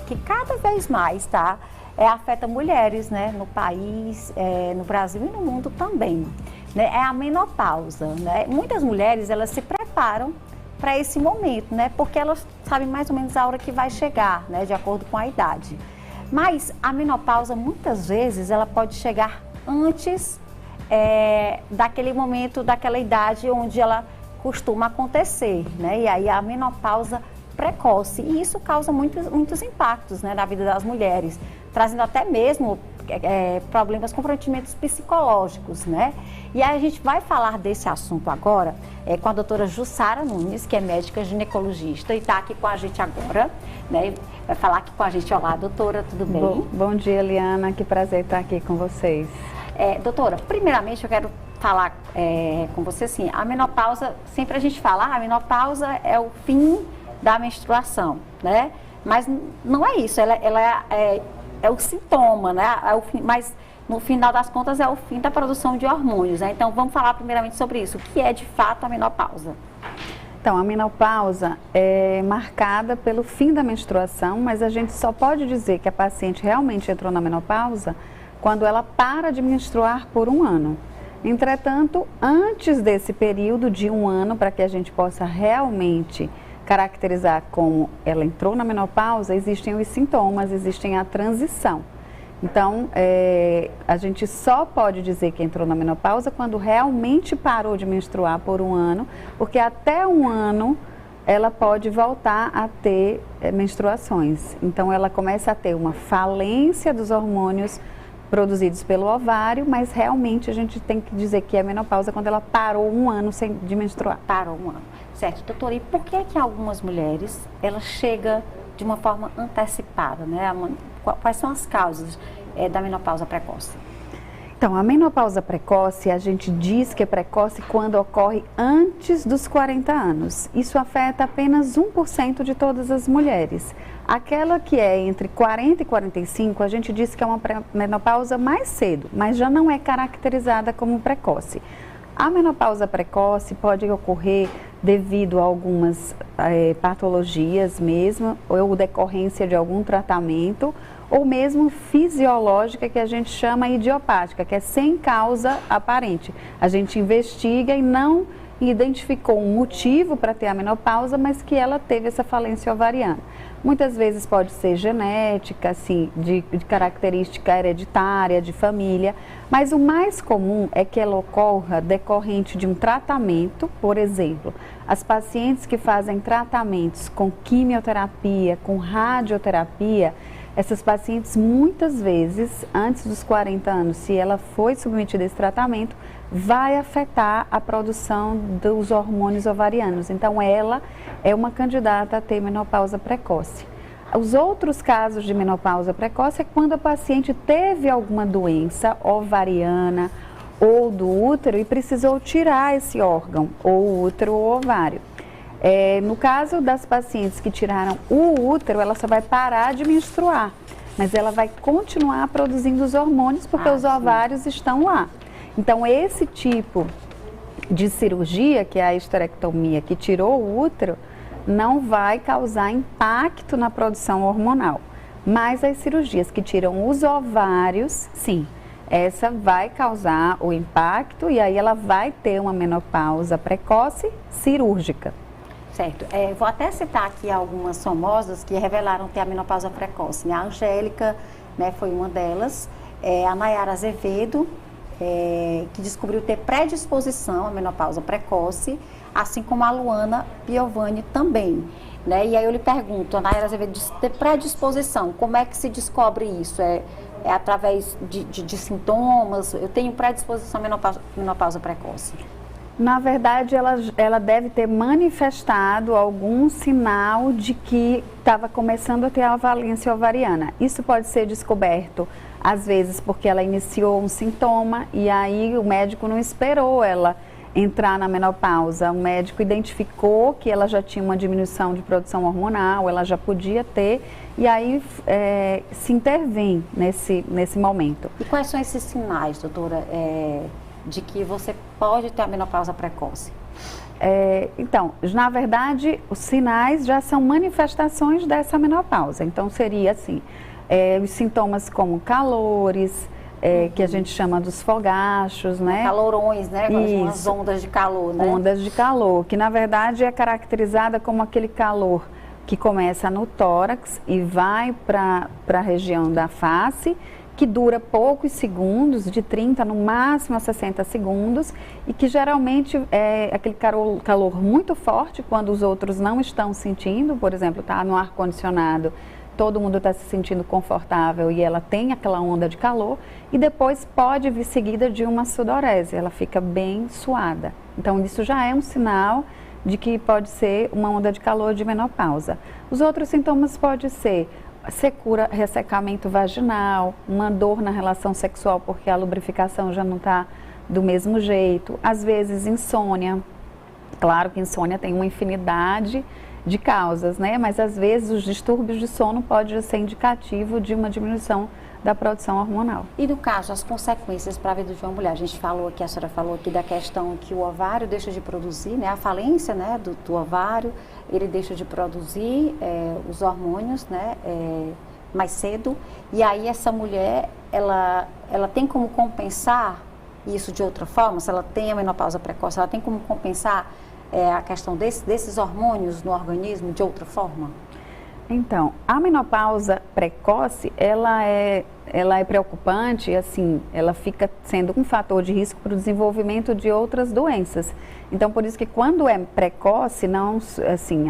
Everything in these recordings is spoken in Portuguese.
que cada vez mais, tá, afeta mulheres, né, no país, no Brasil e no mundo também, né, é a menopausa, né? Muitas mulheres, elas se preparam para esse momento, né, porque elas sabem mais ou menos a hora que vai chegar, né, de acordo com a idade. Mas a menopausa, muitas vezes, ela pode chegar antes daquele momento, daquela idade onde ela costuma acontecer, né, e aí a menopausa precoce, e isso causa muitos impactos, né, na vida das mulheres, trazendo até mesmo problemas, comprometimentos psicológicos, né? E aí a gente vai falar desse assunto agora com a doutora Jussara Nunes, que é médica ginecologista e está aqui com a gente agora, né? Vai falar aqui com a gente. Olá, doutora, tudo bem? Bom dia, Eliana, que prazer estar aqui com vocês. Doutora, primeiramente eu quero falar com você assim, a menopausa, sempre a gente fala, a menopausa é o fim da menstruação, né? Mas não é isso, ela é o sintoma, né? Mas no final das contas é o fim da produção de hormônios, né? Então vamos falar primeiramente sobre isso, o que é de fato a menopausa? Então, a menopausa é marcada pelo fim da menstruação, mas a gente só pode dizer que a paciente realmente entrou na menopausa quando ela para de menstruar por um ano. Entretanto, antes desse período de um ano, para que a gente possa realmente caracterizar como ela entrou na menopausa, existem os sintomas, existem a transição. Então, a gente só pode dizer que entrou na menopausa quando realmente parou de menstruar por um ano, porque até um ano ela pode voltar a ter menstruações. Então, ela começa a ter uma falência dos hormônios produzidos pelo ovário, mas realmente a gente tem que dizer que é menopausa quando ela parou um ano de menstruar. Parou um ano. Certo, doutora, e por que algumas mulheres, ela chega de uma forma antecipada, né? Quais são as causas da menopausa precoce? Então, a menopausa precoce, a gente diz que é precoce quando ocorre antes dos 40 anos. Isso afeta apenas 1% de todas as mulheres. Aquela que é entre 40 e 45, a gente diz que é uma menopausa mais cedo, mas já não é caracterizada como precoce. A menopausa precoce pode ocorrer devido a algumas patologias mesmo, ou decorrência de algum tratamento, ou mesmo fisiológica, que a gente chama idiopática, que é sem causa aparente. A gente investiga e não identificou um motivo para ter a menopausa, mas que ela teve essa falência ovariana. Muitas vezes pode ser genética, assim, de característica hereditária, de família, mas o mais comum é que ela ocorra decorrente de um tratamento. Por exemplo, as pacientes que fazem tratamentos com quimioterapia, com radioterapia, essas pacientes muitas vezes, antes dos 40 anos, se ela foi submetida a esse tratamento, vai afetar a produção dos hormônios ovarianos. Então, ela é uma candidata a ter menopausa precoce. Os outros casos de menopausa precoce é quando a paciente teve alguma doença ovariana ou do útero e precisou tirar esse órgão, ou o útero ou ovário. No caso das pacientes que tiraram o útero, ela só vai parar de menstruar, mas ela vai continuar produzindo os hormônios porque os ovários estão lá. Então, esse tipo de cirurgia, que é a histerectomia, que tirou o útero, não vai causar impacto na produção hormonal. Mas as cirurgias que tiram os ovários, sim, essa vai causar o impacto e aí ela vai ter uma menopausa precoce cirúrgica. Certo. Vou até citar aqui algumas famosas que revelaram ter a menopausa precoce. A Angélica, né, foi uma delas. A Nayara Azevedo, que descobriu ter predisposição à menopausa precoce, assim como a Luana Piovani também, né? E aí eu lhe pergunto, a Nayara Azevedo disse ter predisposição, como é que se descobre isso? É através de sintomas? Eu tenho predisposição à menopausa precoce? Na verdade, ela deve ter manifestado algum sinal de que estava começando a ter a falência ovariana. Isso pode ser descoberto, às vezes, porque ela iniciou um sintoma e aí o médico não esperou ela entrar na menopausa. O médico identificou que ela já tinha uma diminuição de produção hormonal, ela já podia ter, e aí se intervém nesse momento. E quais são esses sinais, doutora, de que você pode ter a menopausa precoce? Então, na verdade, os sinais já são manifestações dessa menopausa. Então, seria assim, os sintomas como calores, que a gente chama dos fogachos, né? Calorões, né? Umas ondas de calor, né? Ondas de calor, que na verdade é caracterizada como aquele calor que começa no tórax e vai para a região da face, que dura poucos segundos, de 30 no máximo a 60 segundos, e que geralmente é aquele calor muito forte quando os outros não estão sentindo, por exemplo, está no ar-condicionado, todo mundo está se sentindo confortável e ela tem aquela onda de calor, e depois pode vir seguida de uma sudorese, ela fica bem suada. Então isso já é um sinal de que pode ser uma onda de calor de menopausa. Os outros sintomas podem ser secura, ressecamento vaginal, uma dor na relação sexual porque a lubrificação já não está do mesmo jeito, às vezes insônia. Claro que insônia tem uma infinidade de causas, né? Mas às vezes os distúrbios de sono podem ser indicativo de uma diminuição da produção hormonal. E no caso, as consequências para a vida de uma mulher? A gente falou aqui, a senhora falou aqui da questão que o ovário deixa de produzir, né? A falência, né, do ovário, ele deixa de produzir os hormônios, né, mais cedo. E aí essa mulher, ela tem como compensar isso de outra forma? Se ela tem a menopausa precoce, ela tem como compensar a questão desses hormônios no organismo de outra forma? Então, a menopausa precoce, ela é preocupante, assim, ela fica sendo um fator de risco para o desenvolvimento de outras doenças. Então, por isso que quando é precoce, não, assim,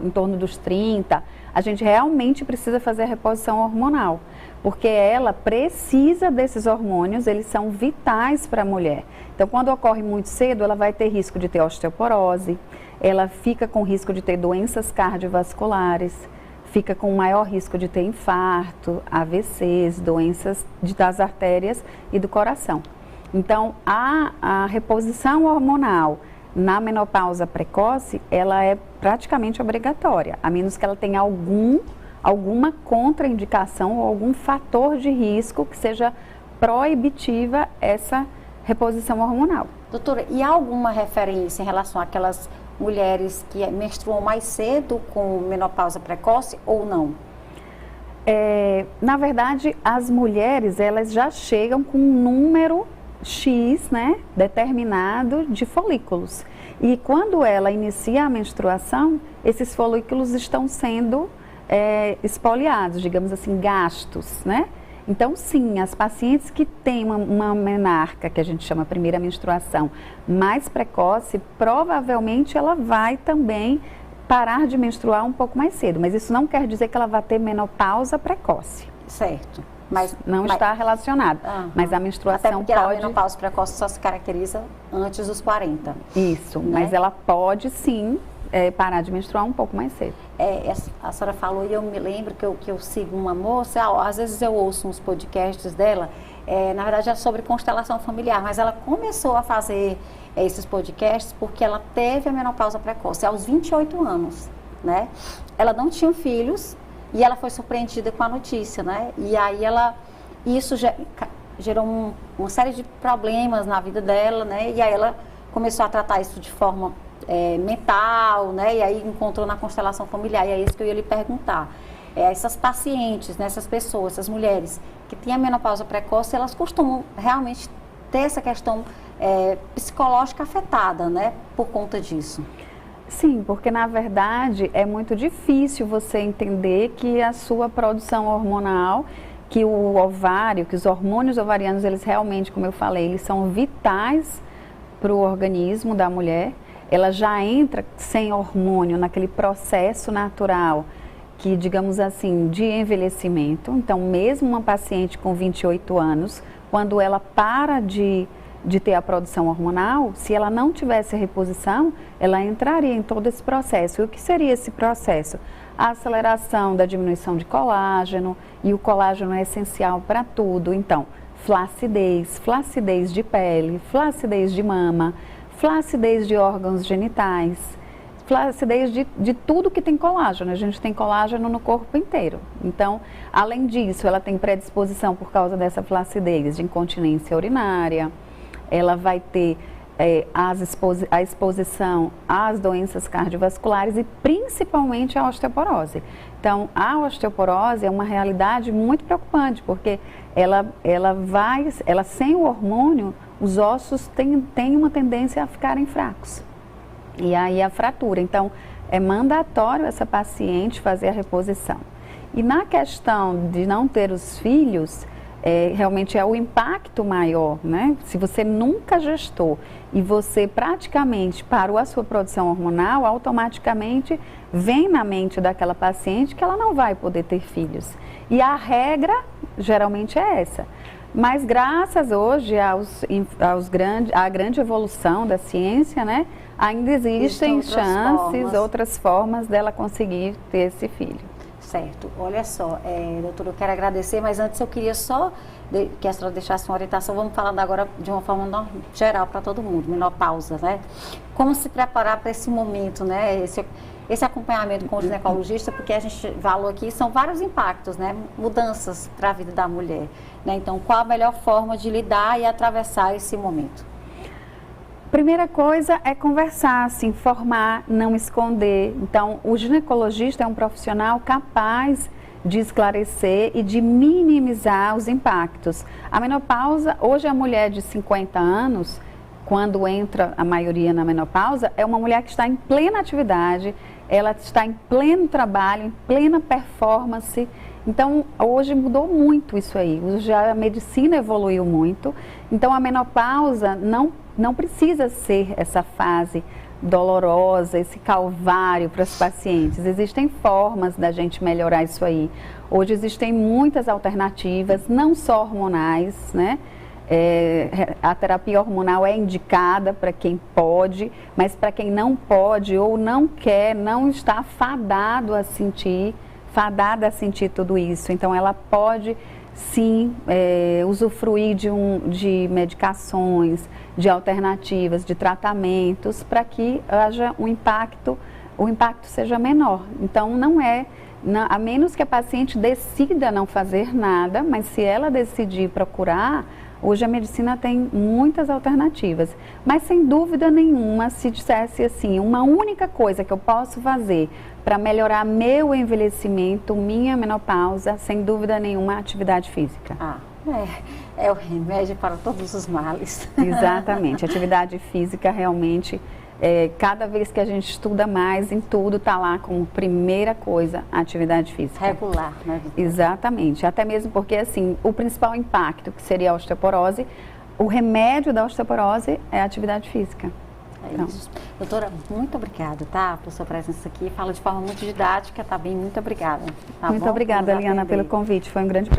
em torno dos 30, a gente realmente precisa fazer a reposição hormonal, porque ela precisa desses hormônios, eles são vitais para a mulher. Então, quando ocorre muito cedo, ela vai ter risco de ter osteoporose, ela fica com risco de ter doenças cardiovasculares, fica com maior risco de ter infarto, AVCs, doenças das artérias e do coração. Então, a reposição hormonal na menopausa precoce, ela é praticamente obrigatória, a menos que ela tenha alguma contraindicação ou algum fator de risco que seja proibitiva essa reposição hormonal. Doutora, e há alguma referência em relação àquelas mulheres que menstruam mais cedo com menopausa precoce ou não? Na verdade, as mulheres, elas já chegam com um número X, né, determinado de folículos. E quando ela inicia a menstruação, esses folículos estão sendo espoliados, digamos assim, gastos, né? Então, sim, as pacientes que têm uma menarca, que a gente chama primeira menstruação, mais precoce, provavelmente ela vai também parar de menstruar um pouco mais cedo. Mas isso não quer dizer que ela vai ter menopausa precoce. Certo. Não está relacionado. Mas a menstruação até porque a menopausa precoce só se caracteriza antes dos 40. Isso, né? Mas ela pode sim parar de menstruar um pouco mais cedo. A senhora falou e eu me lembro que eu sigo uma moça, às vezes eu ouço uns podcasts dela, na verdade é sobre constelação familiar, mas ela começou a fazer esses podcasts porque ela teve a menopausa precoce aos 28 anos, né? Ela não tinha filhos e ela foi surpreendida com a notícia, né? E aí isso gerou uma série de problemas na vida dela, né? E aí ela começou a tratar isso de forma mental, né? E aí encontrou na constelação familiar. E é isso que eu ia lhe perguntar. Essas pacientes, né, essas pessoas, essas mulheres que têm a menopausa precoce, elas costumam realmente ter essa questão psicológica afetada, né? Por conta disso. Sim, porque na verdade é muito difícil você entender que a sua produção hormonal, que o ovário, que os hormônios ovarianos, eles realmente, como eu falei, eles são vitais para o organismo da mulher. Ela já entra sem hormônio naquele processo natural que, digamos assim, de envelhecimento. Então, mesmo uma paciente com 28 anos, quando ela para de ter a produção hormonal, se ela não tivesse reposição, ela entraria em todo esse processo. E o que seria esse processo? A aceleração da diminuição de colágeno, e o colágeno é essencial para tudo. Então, flacidez de pele, flacidez de mama, flacidez de órgãos genitais, flacidez de tudo que tem colágeno. A gente tem colágeno no corpo inteiro. Então, além disso, ela tem predisposição por causa dessa flacidez de incontinência urinária, ela vai ter a exposição às doenças cardiovasculares e principalmente a osteoporose. Então, a osteoporose é uma realidade muito preocupante, porque ela sem o hormônio, os ossos têm uma tendência a ficarem fracos. E aí a fratura. Então, é mandatório essa paciente fazer a reposição. E na questão de não ter os filhos, realmente é o impacto maior, né? Se você nunca gestou e você praticamente parou a sua produção hormonal, automaticamente vem na mente daquela paciente que ela não vai poder ter filhos. E a regra geralmente é essa. Mas graças hoje à grande evolução da ciência, né? Ainda existem outras formas dela conseguir ter esse filho. Certo. Olha só, doutora, eu quero agradecer, mas antes eu queria só que a senhora deixasse uma orientação. Vamos falando agora de uma forma geral para todo mundo, menopausa, né? Como se preparar para esse momento, né? Esse acompanhamento com o ginecologista, porque a gente falou aqui, são vários impactos, né? Mudanças para a vida da mulher, né? Então, qual a melhor forma de lidar e atravessar esse momento? Primeira coisa é conversar, se informar, não esconder. Então, o ginecologista é um profissional capaz de esclarecer e de minimizar os impactos. A menopausa, hoje a mulher de 50 anos, quando entra a maioria na menopausa, é uma mulher que está em plena atividade, ela está em pleno trabalho, em plena performance. Então, hoje mudou muito isso aí. Hoje a medicina evoluiu muito. Então, a menopausa não precisa ser essa fase dolorosa, esse calvário para os pacientes. Existem formas da gente melhorar isso aí. Hoje existem muitas alternativas, não só hormonais, né? A terapia hormonal é indicada para quem pode, mas para quem não pode ou não quer, não está fadada a sentir tudo isso. Então, ela pode sim usufruir de medicações, de alternativas, de tratamentos, para que haja o impacto seja menor. Então, a menos que a paciente decida não fazer nada, mas se ela decidir procurar, hoje a medicina tem muitas alternativas. Mas sem dúvida nenhuma, se dissesse assim, uma única coisa que eu posso fazer para melhorar meu envelhecimento, minha menopausa, sem dúvida nenhuma, atividade física. É o remédio para todos os males. Exatamente, atividade física realmente, cada vez que a gente estuda mais em tudo, está lá como primeira coisa, a atividade física. Regular, né, Vitória? Exatamente, até mesmo porque assim, o principal impacto, que seria a osteoporose, o remédio da osteoporose é a atividade física. É isso. Doutora, muito obrigada, tá, por sua presença aqui. Fala de forma muito didática, tá bem? Muito obrigada. Tá muito obrigada, Eliana, pelo convite. Foi um grande prazer.